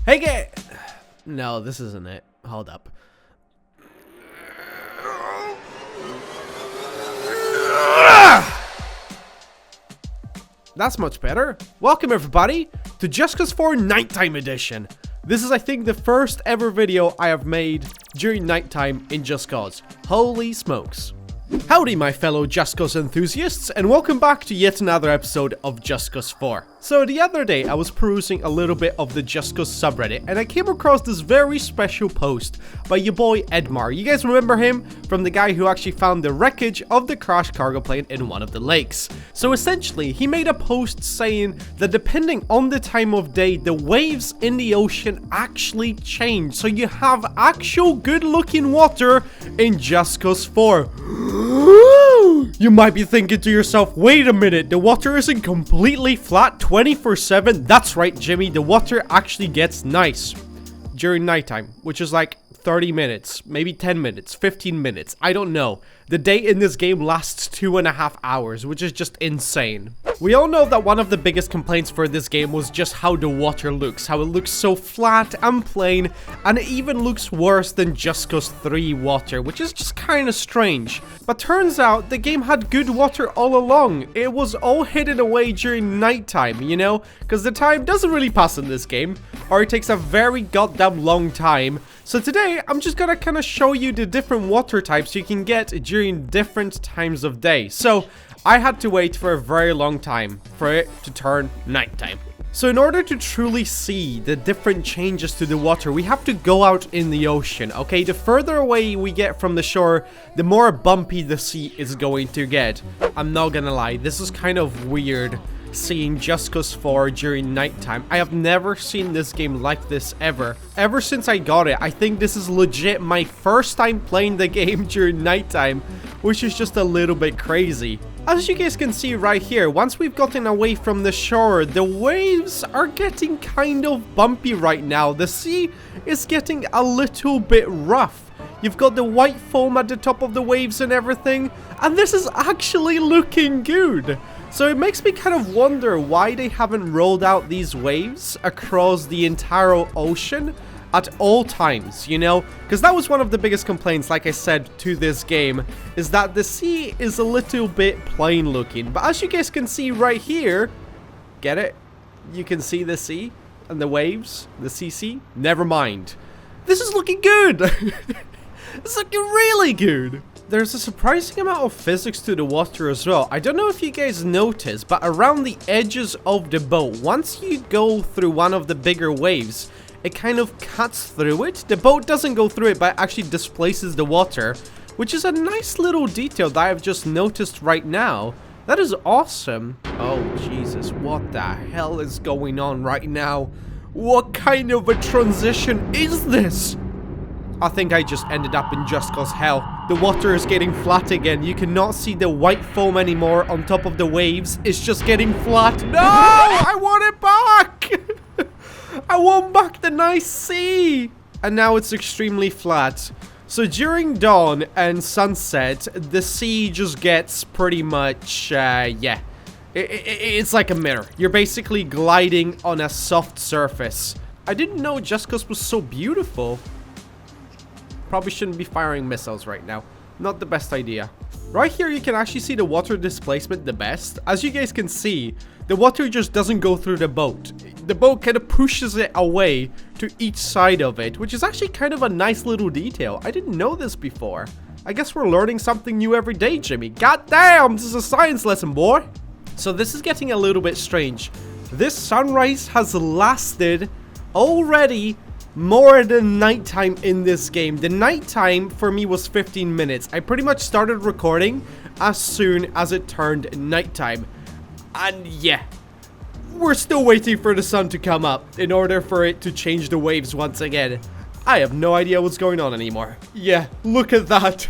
Hey, no, this isn't it. Hold up. That's much better. Welcome everybody to Just Cause 4 Nighttime Edition. This is, I think, the first ever video I have made during nighttime in Just Cause. Holy smokes. Howdy my fellow Just Cause enthusiasts, and welcome back to yet another episode of Just Cause 4. So the other day I was perusing a little bit of the Just Cause subreddit and I came across this very special post by your boy Edmar. You guys remember him from the guy who actually found the wreckage of the crashed cargo plane in one of the lakes. So essentially he made a post saying that depending on the time of day, the waves in the ocean actually change. So you have actual good looking water in Just Cause 4. You might be thinking to yourself, wait a minute, the water isn't completely flat 24/7. That's right, Jimmy, the water actually gets nice during nighttime, which is like 30 minutes, maybe 10 minutes, 15 minutes, I don't know. The day in this game lasts 2.5 hours, which is just insane. We all know that one of the biggest complaints for this game was just how the water looks, how it looks so flat and plain, and it even looks worse than Just Cause 3 water, which is just kind of strange. But turns out the game had good water all along. It was all hidden away during nighttime, you know, because the time doesn't really pass in this game, or it takes a very goddamn long time. So today, I'm just gonna kind of show you the different water types you can get during different times of day. So, I had to wait for a very long time for it to turn nighttime. So in order to truly see the different changes to the water, we have to go out in the ocean, okay? The further away we get from the shore, the more bumpy the sea is going to get. I'm not gonna lie, this is kind of weird. Seeing Just Cause 4 during nighttime. I have never seen this game like this ever since I got it. I think this is legit my first time playing the game during nighttime, which is just a little bit crazy. As you guys can see right here, once we've gotten away from the shore, the waves are getting kind of bumpy right now. The sea is getting a little bit rough. You've got the white foam at the top of the waves and everything, and this is actually looking good. So it makes me kind of wonder why they haven't rolled out these waves across the entire ocean at all times, you know? Because that was one of the biggest complaints, like I said, to this game, is that the sea is a little bit plain looking. But as you guys can see right here, get it? You can see the sea and the waves, the CC. Never mind. This is looking good. It's looking really good. There's a surprising amount of physics to the water as well. I don't know if you guys noticed, but around the edges of the boat, once you go through one of the bigger waves, it kind of cuts through it. The boat doesn't go through it, but it actually displaces the water, which is a nice little detail that I've just noticed right now. That is awesome. Oh, Jesus, what the hell is going on right now? What kind of a transition is this? I think I just ended up in Just Cause hell. The water is getting flat again. You cannot see the white foam anymore on top of the waves. It's just getting flat. No! I want it back! I want back the nice sea! And now it's extremely flat. So during dawn and sunset, the sea just gets pretty much, yeah. It's like a mirror. You're basically gliding on a soft surface. I didn't know Just Cause was so beautiful. Probably shouldn't be firing missiles right now. Not the best idea. Right here, you can actually see the water displacement the best. As you guys can see, the water just doesn't go through the boat. The boat kind of pushes it away to each side of it, which is actually kind of a nice little detail. I didn't know this before. I guess we're learning something new every day, Jimmy. God damn, this is a science lesson, boy. So this is getting a little bit strange. This sunrise has lasted already more than nighttime in this game. The nighttime for me was 15 minutes. I pretty much started recording as soon as it turned nighttime. And yeah, we're still waiting for the sun to come up in order for it to change the waves once again. I have no idea what's going on anymore. Yeah, look at that.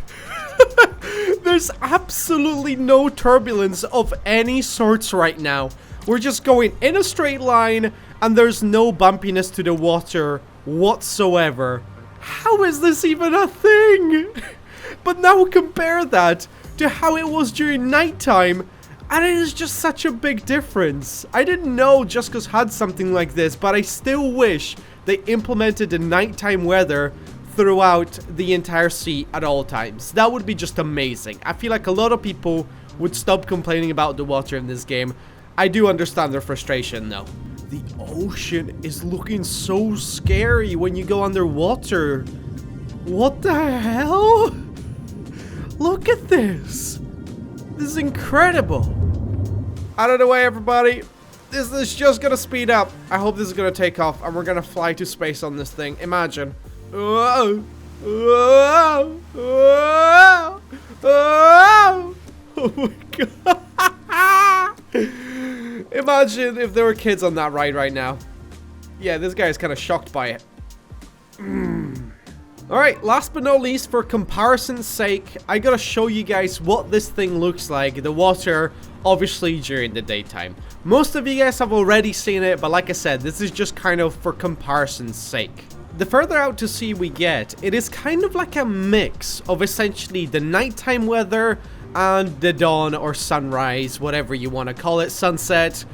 There's absolutely no turbulence of any sorts right now. We're just going in a straight line and there's no bumpiness to the water whatsoever. How is this even a thing? But now compare that to how it was during nighttime, and it is just such a big difference. I didn't know Just Cause had something like this, but I still wish they implemented the nighttime weather throughout the entire sea at all times. That would be just amazing. I feel like a lot of people would stop complaining about the water in this game. I do understand their frustration though. The ocean is looking so scary when you go underwater. What the hell? Look at this. This is incredible. Out of the way, everybody. This is just gonna speed up. I hope this is gonna take off and we're gonna fly to space on this thing. Imagine. Whoa. Whoa. Whoa. Whoa. Oh my god. Imagine if there were kids on that ride right now. Yeah, this guy is kind of shocked by it. Alright, last but not least, for comparison's sake, I gotta show you guys what this thing looks like, the water, obviously during the daytime. Most of you guys have already seen it, but like I said, this is just kind of for comparison's sake. The further out to sea we get, it is kind of like a mix of essentially the nighttime weather and the dawn or sunrise, whatever you want to call it, sunset,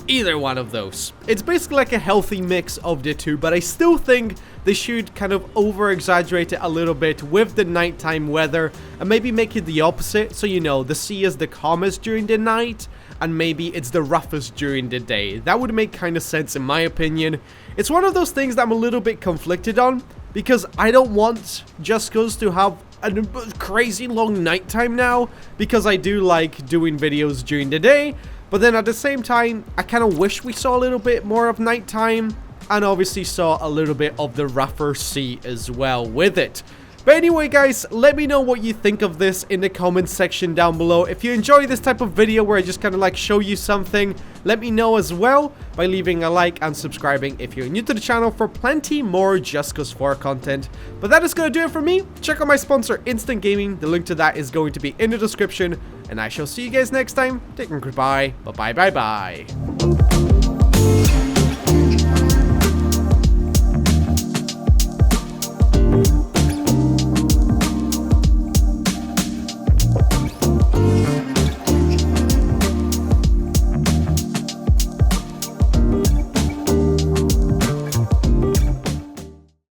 either one of those. It's basically like a healthy mix of the two, but I still think they should kind of over-exaggerate it a little bit with the nighttime weather and maybe make it the opposite. So, you know, the sea is the calmest during the night and maybe it's the roughest during the day. That would make kind of sense in my opinion. It's one of those things that I'm a little bit conflicted on because I don't want Just Cause to have a crazy long nighttime now because I do like doing videos during the day. But then at the same time, I kind of wish we saw a little bit more of nighttime and obviously saw a little bit of the rougher sea as well with it. But anyway guys, let me know what you think of this in the comments section down below. If you enjoy this type of video where I just kind of like show you something, let me know as well by leaving a like and subscribing if you're new to the channel for plenty more Just Cause 4 content. But that is going to do it for me. Check out my sponsor Instant Gaming, the link to that is going to be in the description. And I shall see you guys next time. Take care, goodbye, bye bye bye bye.